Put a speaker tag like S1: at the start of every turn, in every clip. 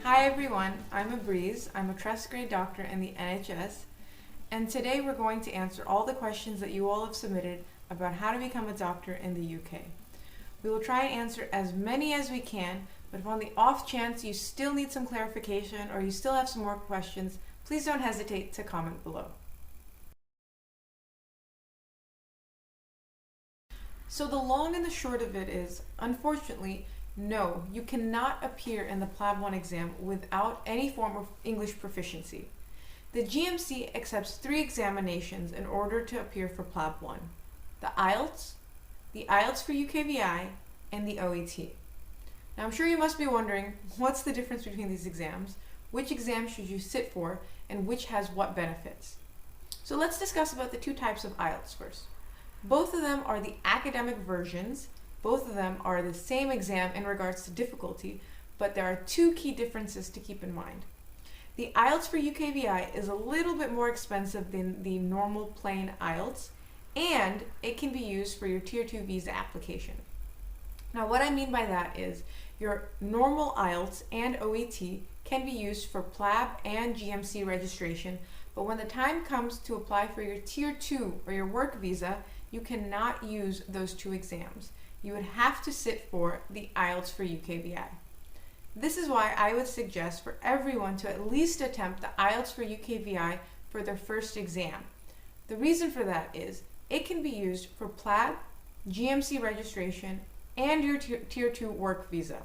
S1: Hi everyone, I'm Breeze. I'm a trust grade doctor in the NHS, and today we're going to answer all the questions that you all have submitted about how to become a doctor in the UK. We will try and answer as many as we can, but if on the off chance you still need some clarification or you still have some more questions, please don't hesitate to comment below. So the long and the short of it is, unfortunately, no, you cannot appear in the PLAB 1 exam without any form of English proficiency. The GMC accepts 3 examinations in order to appear for PLAB 1. The IELTS for UKVI, and the OET. Now I'm sure you must be wondering, what's the difference between these exams? Which exam should you sit for, and which has what benefits? So let's discuss about the 2 types of IELTS first. Both of them are the academic versions. Both of them are the same exam in regards to difficulty, but there are 2 key differences to keep in mind. The IELTS for UKVI is a little bit more expensive than the normal plain IELTS, and it can be used for your Tier 2 visa application. Now what I mean by that is your normal IELTS and OET can be used for PLAB and GMC registration, but when the time comes to apply for your Tier 2 or your work visa, you cannot use those 2 exams. You would have to sit for the IELTS for UKVI. This is why I would suggest for everyone to at least attempt the IELTS for UKVI for their first exam. The reason for that is it can be used for PLAB, GMC registration, and your Tier 2 work visa.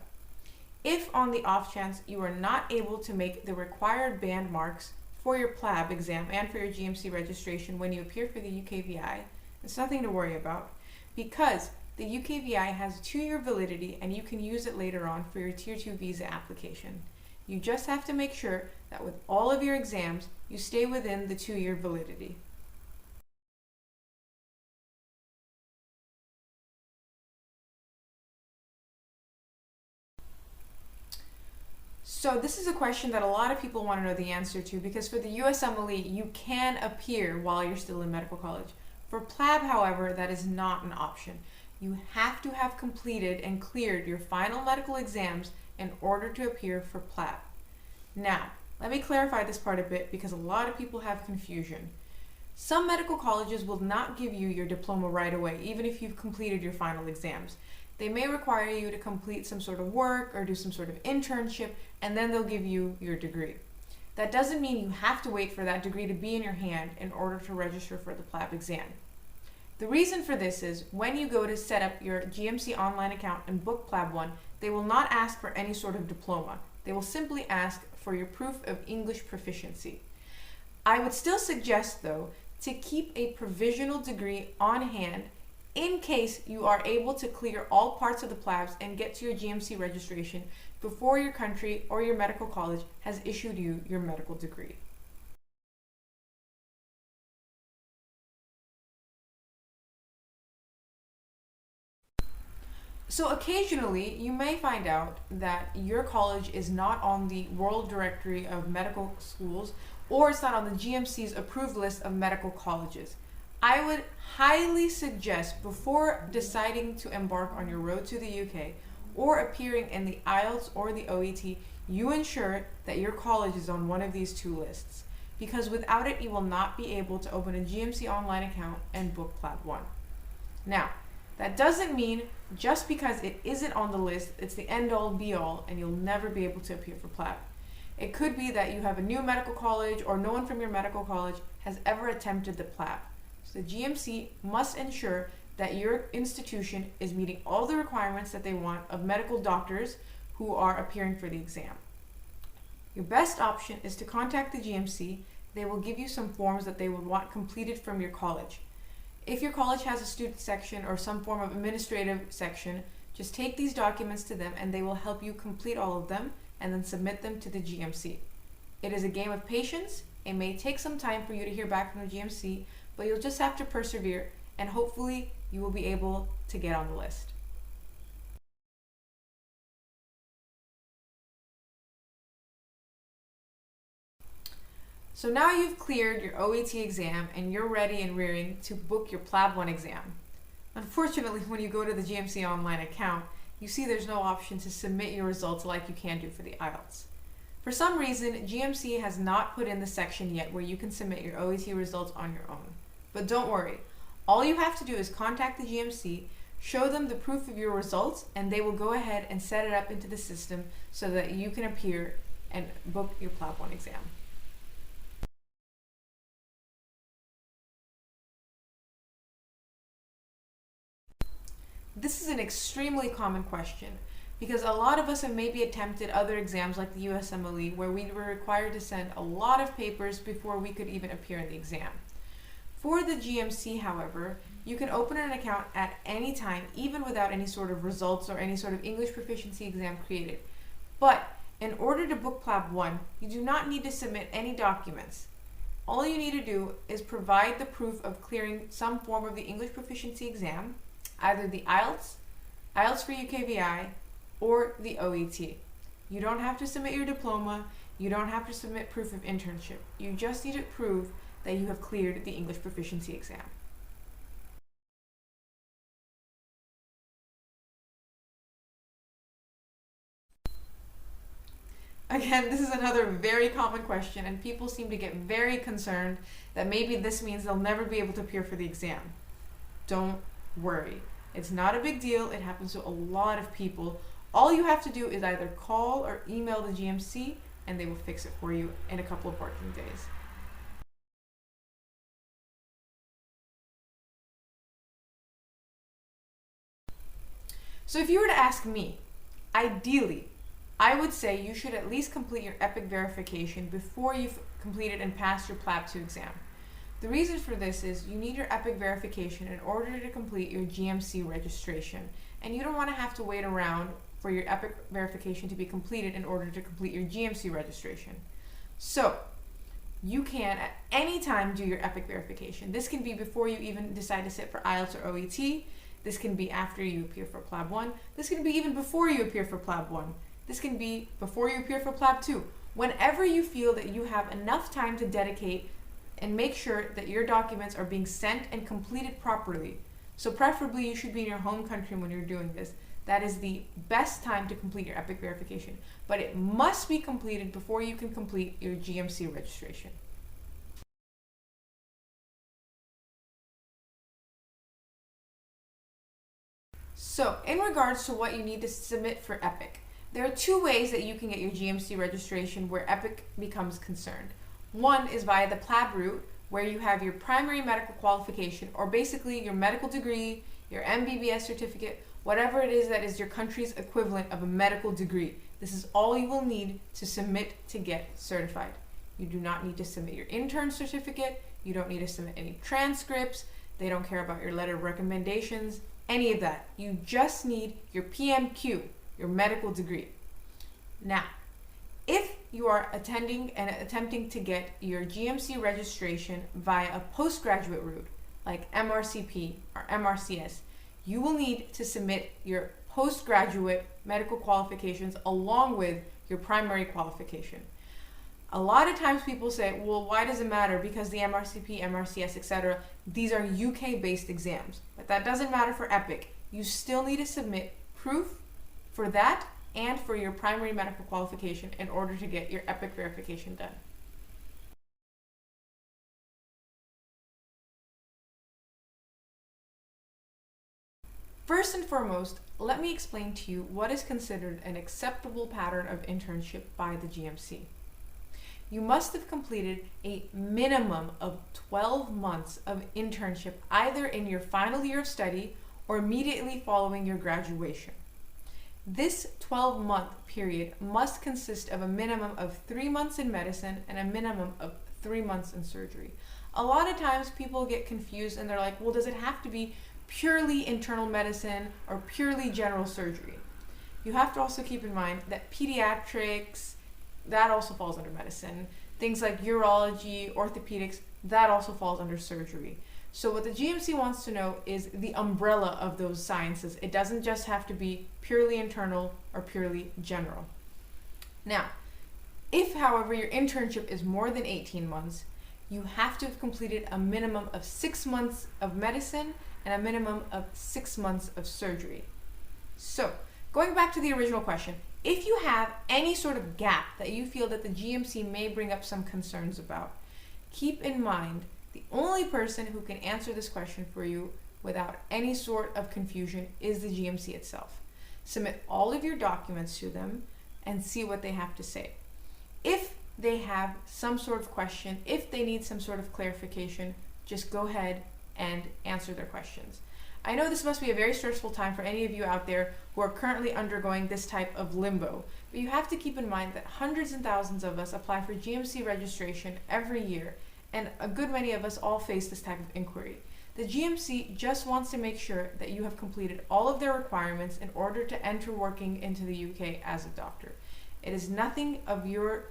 S1: If on the off chance you are not able to make the required band marks for your PLAB exam and for your GMC registration when you appear for the UKVI, it's nothing to worry about, because the UKVI has a 2-year validity and you can use it later on for your Tier 2 visa application. You just have to make sure that with all of your exams, you stay within the 2-year validity. So this is a question that a lot of people want to know the answer to, because for the USMLE, you can appear while you're still in medical college. For PLAB, however, that is not an option. You have to have completed and cleared your final medical exams in order to appear for PLAB. Now, let me clarify this part a bit because a lot of people have confusion. Some medical colleges will not give you your diploma right away, even if you've completed your final exams. They may require you to complete some sort of work or do some sort of internship, and then they'll give you your degree. That doesn't mean you have to wait for that degree to be in your hand in order to register for the PLAB exam. The reason for this is when you go to set up your GMC online account and book PLAB 1, they will not ask for any sort of diploma. They will simply ask for your proof of English proficiency. I would still suggest, though, to keep a provisional degree on hand in case you are able to clear all parts of the PLABs and get to your GMC registration before your country or your medical college has issued you your medical degree. So occasionally you may find out that your college is not on the World Directory of Medical Schools, or it's not on the GMC's approved list of medical colleges. I would highly suggest, before deciding to embark on your road to the UK or appearing in the IELTS or the OET, you ensure that your college is on one of these 2 lists, because without it you will not be able to open a GMC online account and book PLAB 1. Now, that doesn't mean just because it isn't on the list, it's the end-all be-all and you'll never be able to appear for PLAB. It could be that you have a new medical college or no one from your medical college has ever attempted the PLAB. So the GMC must ensure that your institution is meeting all the requirements that they want of medical doctors who are appearing for the exam. Your best option is to contact the GMC. They will give you some forms that they would want completed from your college. If your college has a student section or some form of administrative section, just take these documents to them and they will help you complete all of them and then submit them to the GMC. It is a game of patience. It may take some time for you to hear back from the GMC, but you'll just have to persevere and hopefully you will be able to get on the list. So now you've cleared your OET exam and you're ready and rearing to book your PLAB 1 exam. Unfortunately, when you go to the GMC online account, you see there's no option to submit your results like you can do for the IELTS. For some reason, GMC has not put in the section yet where you can submit your OET results on your own. But don't worry, all you have to do is contact the GMC, show them the proof of your results, and they will go ahead and set it up into the system so that you can appear and book your PLAB 1 exam. This is an extremely common question because a lot of us have maybe attempted other exams like the USMLE where we were required to send a lot of papers before we could even appear in the exam. For the GMC, however, you can open an account at any time, even without any sort of results or any sort of English proficiency exam created. But in order to book PLAB 1, you do not need to submit any documents. All you need to do is provide the proof of clearing some form of the English proficiency exam, either the IELTS, IELTS for UKVI, or the OET. You don't have to submit your diploma, you don't have to submit proof of internship. You just need to prove that you have cleared the English proficiency exam. Again, this is another very common question, and people seem to get very concerned that maybe this means they'll never be able to appear for the exam. Don't worry. It's not a big deal. It happens to a lot of people. All you have to do is either call or email the GMC, and they will fix it for you in a couple of working days. So if you were to ask me, ideally, I would say you should at least complete your EPIC verification before you've completed and passed your PLAB 2 exam. The reason for this is you need your EPIC verification in order to complete your GMC registration, and you don't want to have to wait around for your EPIC verification to be completed in order to complete your GMC registration. So you can at any time do your EPIC verification. This can be before you even decide to sit for IELTS or OET. This can be after you appear for PLAB 1. This can be even before you appear for PLAB 1. This can be before you appear for PLAB 2. Whenever you feel that you have enough time to dedicate and make sure that your documents are being sent and completed properly. So preferably you should be in your home country when you're doing this. That is the best time to complete your EPIC verification. But it must be completed before you can complete your GMC registration. So in regards to what you need to submit for EPIC, there are two ways that you can get your GMC registration where EPIC becomes concerned. One is via the PLAB route, where you have your primary medical qualification, or basically your medical degree, your MBBS certificate, whatever it is that is your country's equivalent of a medical degree. This is all you will need to submit to get certified. You do not need to submit your intern certificate, you don't need to submit any transcripts, they don't care about your letter of recommendations, any of that. You just need your PMQ, your medical degree. Now, if you are attending and attempting to get your GMC registration via a postgraduate route, like MRCP or MRCS, you will need to submit your postgraduate medical qualifications along with your primary qualification. A lot of times people say, well, why does it matter? Because the MRCP, MRCS, etc., these are UK-based exams. But that doesn't matter for EPIC. You still need to submit proof for that and for your primary medical qualification in order to get your EPIC verification done. First and foremost, let me explain to you what is considered an acceptable pattern of internship by the GMC. You must have completed a minimum of 12 months of internship either in your final year of study or immediately following your graduation. This 12-month period must consist of a minimum of 3 months in medicine and a minimum of 3 months in surgery. A lot of times people get confused and they're like, well, does it have to be purely internal medicine or purely general surgery? You have to also keep in mind that pediatrics, that also falls under medicine. Things like urology, orthopedics, that also falls under surgery. So what the GMC wants to know is the umbrella of those sciences. It doesn't just have to be purely internal or purely general. Now, if, however, your internship is more than 18 months, you have to have completed a minimum of 6 months of medicine and a minimum of 6 months of surgery. So, going back to the original question, If you have any sort of gap that you feel that the GMC may bring up some concerns about, keep in mind the only person who can answer this question for you without any sort of confusion is the GMC itself. Submit all of your documents to them and see what they have to say. If they have some sort of question, if they need some sort of clarification, just go ahead and answer their questions. I know this must be a very stressful time for any of you out there who are currently undergoing this type of limbo, but you have to keep in mind that hundreds and thousands of us apply for GMC registration every year, and a good many of us all face this type of inquiry. The GMC just wants to make sure that you have completed all of their requirements in order to enter working into the UK as a doctor. It is nothing of your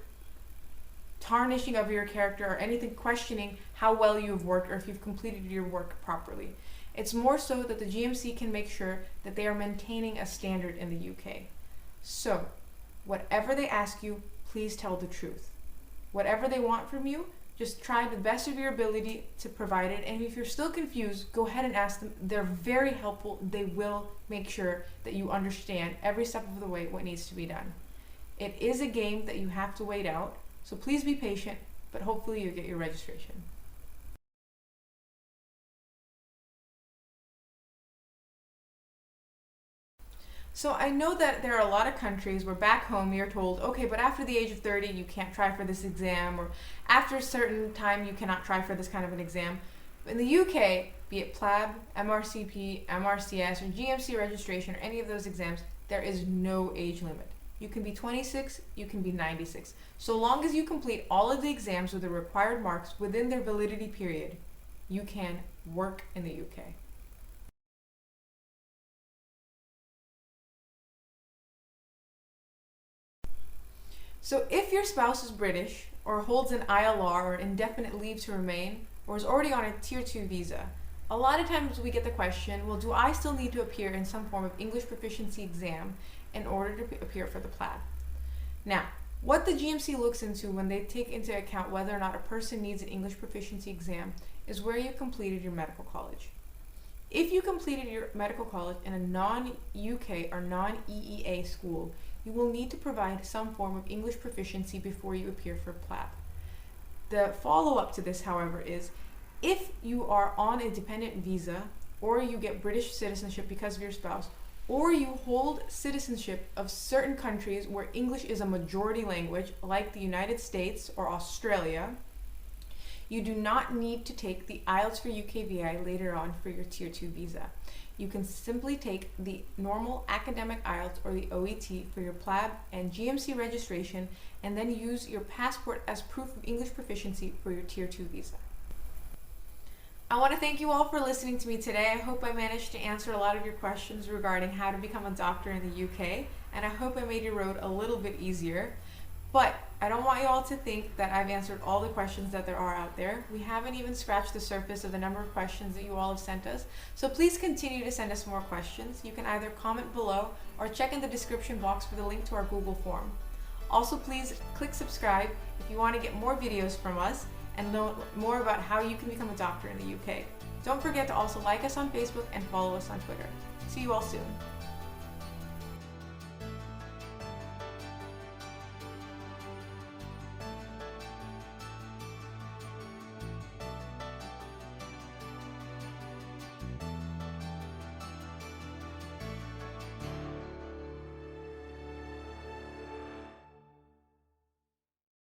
S1: tarnishing of your character or anything questioning how well you've worked or if you've completed your work properly. It's more so that the GMC can make sure that they are maintaining a standard in the UK. So, whatever they ask you, please tell the truth. Whatever they want from you, just try the best of your ability to provide it, and if you're still confused, go ahead and ask them. They're very helpful. They will make sure that you understand every step of the way what needs to be done. It is a game that you have to wait out, so please be patient, but hopefully you'll get your registration. So I know that there are a lot of countries where back home you're told, okay, but after the age of 30 you can't try for this exam, or after a certain time you cannot try for this kind of an exam. But in the UK, be it PLAB, MRCP, MRCS, or GMC registration, or any of those exams, there is no age limit. You can be 26, you can be 96. So long as you complete all of the exams with the required marks within their validity period, you can work in the UK. So if your spouse is British or holds an ILR or indefinite leave to remain or is already on a Tier 2 visa, a lot of times we get the question, well, do I still need to appear in some form of English proficiency exam in order to appear for the PLAB? Now, what the GMC looks into when they take into account whether or not a person needs an English proficiency exam is where you completed your medical college. If you completed your medical college in a non-UK or non-EEA school, you will need to provide some form of English proficiency before you appear for PLAB. The follow-up to this, however, is if you are on a dependent visa, or you get British citizenship because of your spouse, or you hold citizenship of certain countries where English is a majority language, like the United States or Australia, you do not need to take the IELTS for UKVI later on for your Tier 2 visa. You can simply take the normal academic IELTS or the OET for your PLAB and GMC registration, and then use your passport as proof of English proficiency for your Tier 2 visa. I want to thank you all for listening to me today. I hope I managed to answer a lot of your questions regarding how to become a doctor in the UK, and I hope I made your road a little bit easier. But I don't want you all to think that I've answered all the questions that there are out there. We haven't even scratched the surface of the number of questions that you all have sent us. So please continue to send us more questions. You can either comment below or check in the description box for the link to our Google form. Also, please click subscribe if you want to get more videos from us and know more about how you can become a doctor in the UK. Don't forget to also like us on Facebook and follow us on Twitter. See you all soon.